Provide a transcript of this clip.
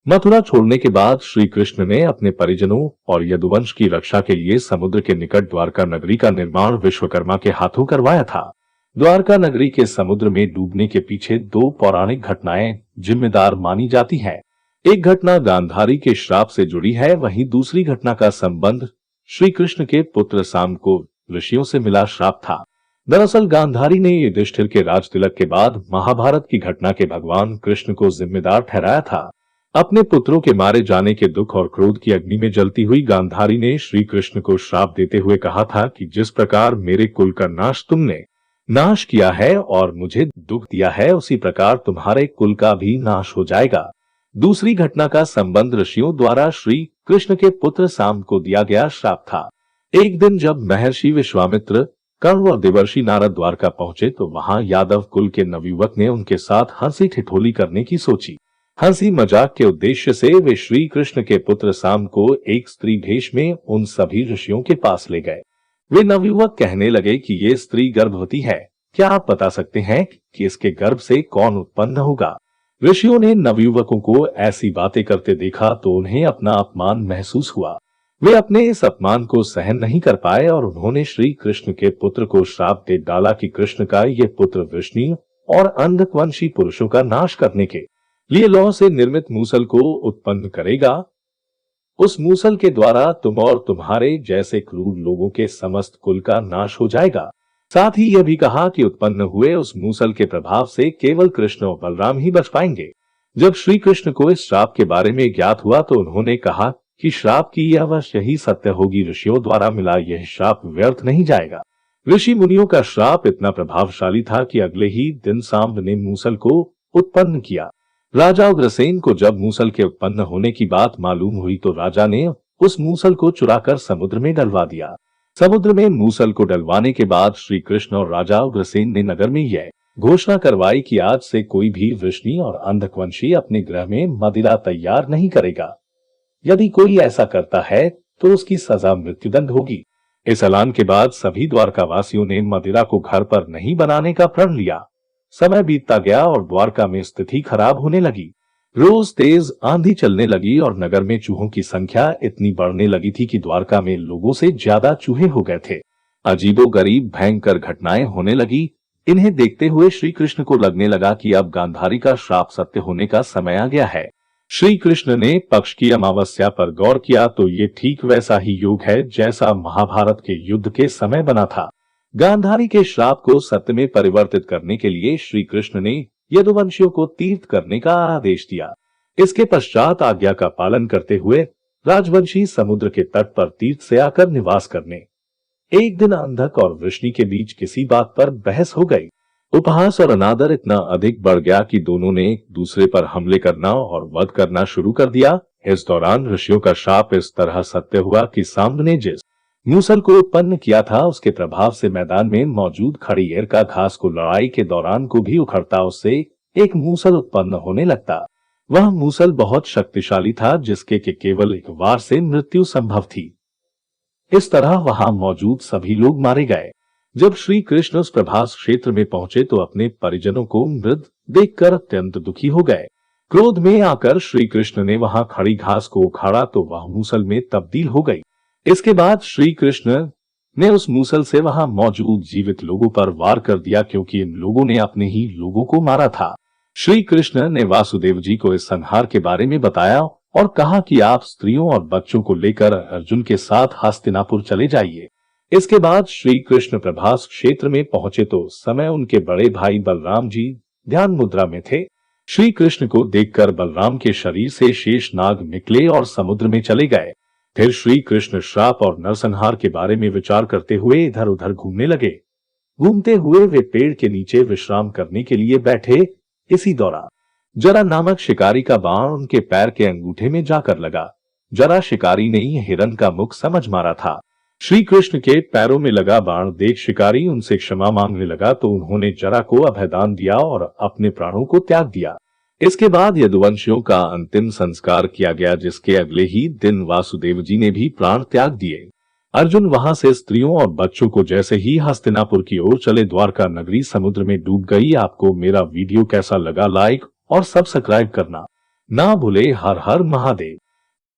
मथुरा छोड़ने के बाद श्री कृष्ण ने अपने परिजनों और यदुवंश की रक्षा के लिए समुद्र के निकट द्वारका नगरी का निर्माण विश्वकर्मा के हाथों करवाया था। द्वारका नगरी के समुद्र में डूबने के पीछे दो पौराणिक घटनाएं जिम्मेदार मानी जाती हैं। एक घटना गांधारी के श्राप से जुड़ी है, वहीं दूसरी घटना का संबंध श्री कृष्ण के पुत्र साम को ऋषियों से मिला श्राप था। दरअसल गांधारी ने युधिष्ठिर के राजतिलक के बाद महाभारत की घटना के भगवान कृष्ण को जिम्मेदार ठहराया था। अपने पुत्रों के मारे जाने के दुख और क्रोध की अग्नि में जलती हुई गांधारी ने श्री कृष्ण को श्राप देते हुए कहा था कि जिस प्रकार मेरे कुल का नाश तुमने नाश किया है और मुझे दुख दिया है, उसी प्रकार तुम्हारे कुल का भी नाश हो जाएगा। दूसरी घटना का संबंध ऋषियों द्वारा श्री कृष्ण के पुत्र साम को दिया गया श्राप था। एक दिन जब महर्षि विश्वामित्र, कर्ण और देवर्षि नारद द्वारका पहुंचे तो वहां यादव कुल के नवयुवक ने उनके साथ हंसी ठिठोली करने की सोची। हंसी मजाक के उद्देश्य से वे श्री कृष्ण के पुत्र साम को एक स्त्री भेष में उन सभी ऋषियों के पास ले गए। वे नवयुवक कहने लगे कि ये स्त्री गर्भवती है, क्या आप बता सकते हैं कि इसके गर्भ से कौन उत्पन्न होगा? ऋषियों ने नवयुवकों को ऐसी बातें करते देखा तो उन्हें अपना अपमान महसूस हुआ। वे अपने इस अपमान को सहन नहीं कर पाए और उन्होंने श्री कृष्ण के पुत्र को श्राप दे डाला कि कृष्ण का ये पुत्र वृष्णि और अंधकवंशी पुरुषों का नाश करने के लिए लौह से निर्मित मूसल को उत्पन्न करेगा। उस मूसल के द्वारा तुम और तुम्हारे जैसे क्रूर लोगों के समस्त कुल का नाश हो जाएगा। साथ ही यह भी कहा कि उत्पन्न हुए उस मूसल के प्रभाव से केवल कृष्ण और बलराम ही बच पाएंगे। जब श्री कृष्ण को इस श्राप के बारे में ज्ञात हुआ तो उन्होंने कहा कि श्राप की यह अवश्य ही सत्य होगी। ऋषियों द्वारा मिला यह श्राप व्यर्थ नहीं जाएगा। ऋषि मुनियों का श्राप इतना प्रभावशाली था कि अगले ही दिन सांब ने मूसल को उत्पन्न किया। राजा उग्रसेन को जब मूसल के उत्पन्न होने की बात मालूम हुई तो राजा ने उस मूसल को चुराकर समुद्र में डलवा दिया। समुद्र में मूसल को डलवाने के बाद श्री कृष्ण और राजा उग्रसेन ने नगर में यह घोषणा करवाई कि आज से कोई भी वृष्णि और अंधकवंशी अपने गृह में मदिरा तैयार नहीं करेगा। यदि कोई ऐसा करता है तो उसकी सजा मृत्युदंड होगी। इस ऐलान के बाद सभी द्वारकावासियों ने मदिरा को घर पर नहीं बनाने का प्रण लिया। समय बीतता गया और द्वारका में स्थिति खराब होने लगी। रोज तेज आंधी चलने लगी और नगर में चूहों की संख्या इतनी बढ़ने लगी थी कि द्वारका में लोगों से ज्यादा चूहे हो गए थे। अजीबोगरीब भयंकर घटनाएं होने लगी। इन्हें देखते हुए श्री कृष्ण को लगने लगा कि अब गांधारी का श्राप सत्य होने का समय आ गया है। श्री कृष्ण ने पक्ष की अमावस्या पर गौर किया तो ये ठीक वैसा ही योग है जैसा महाभारत के युद्ध के समय बना था। गांधारी के श्राप को सत्य में परिवर्तित करने के लिए श्री कृष्ण ने यदुवंशियों को तीर्थ करने का आदेश दिया। इसके पश्चात आज्ञा का पालन करते हुए राजवंशी समुद्र के तट पर तीर्थ से आकर निवास करने। एक दिन अंधक और वृष्णि के बीच किसी बात पर बहस हो गई। उपहास और अनादर इतना अधिक बढ़ गया कि दोनों ने एक दूसरे पर हमले करना और वध करना शुरू कर दिया। इस दौरान ऋषियों का श्राप इस तरह सत्य हुआ कि सांब ने जिस मूसल को उत्पन्न किया था उसके प्रभाव से मैदान में मौजूद खड़ी एर का घास को लड़ाई के दौरान को भी उखड़ता उससे एक मूसल उत्पन्न होने लगता। वह मूसल बहुत शक्तिशाली था जिसके केवल एक वार से मृत्यु संभव थी। इस तरह वहां मौजूद सभी लोग मारे गए। जब श्री कृष्ण उस प्रभास क्षेत्र में पहुंचे तो अपने परिजनों को मृत देखकर अत्यंत दुखी हो गए। क्रोध में आकर श्री कृष्ण ने वहां खड़ी घास को उखाड़ा तो वह मूसल में तब्दील हो गई। इसके बाद श्री कृष्ण ने उस मूसल से वहां मौजूद जीवित लोगों पर वार कर दिया क्योंकि इन लोगों ने अपने ही लोगों को मारा था। श्री कृष्ण ने वासुदेव जी को इस संहार के बारे में बताया और कहा कि आप स्त्रियों और बच्चों को लेकर अर्जुन के साथ हस्तिनापुर चले जाइए। इसके बाद श्री कृष्ण प्रभास क्षेत्र में पहुंचे तो उस समय उनके बड़े भाई बलराम जी ध्यान मुद्रा में थे। श्री कृष्ण को देखकर बलराम के शरीर से शेष नाग निकले और समुद्र में चले गए। फिर श्री कृष्ण श्राप और नरसंहार के बारे में विचार करते हुए इधर उधर घूमने लगे। घूमते हुए वे पेड़ के नीचे विश्राम करने के लिए बैठे। इसी दौरान जरा नामक शिकारी का बाण उनके पैर के अंगूठे में जाकर लगा। जरा शिकारी ने ही हिरन का मुख समझ मारा था। श्री कृष्ण के पैरों में लगा बाण देख शिकारी उनसे क्षमा मांगने लगा तो उन्होंने जरा को अभयदान दिया और अपने प्राणों को त्याग दिया। इसके बाद यदुवंशियों का अंतिम संस्कार किया गया जिसके अगले ही दिन वासुदेव जी ने भी प्राण त्याग दिए। अर्जुन वहां से स्त्रियों और बच्चों को जैसे ही हस्तिनापुर की ओर चले द्वारका नगरी समुद्र में डूब गई। आपको मेरा वीडियो कैसा लगा लाइक और सब्सक्राइब करना ना भूले हर हर महादेव।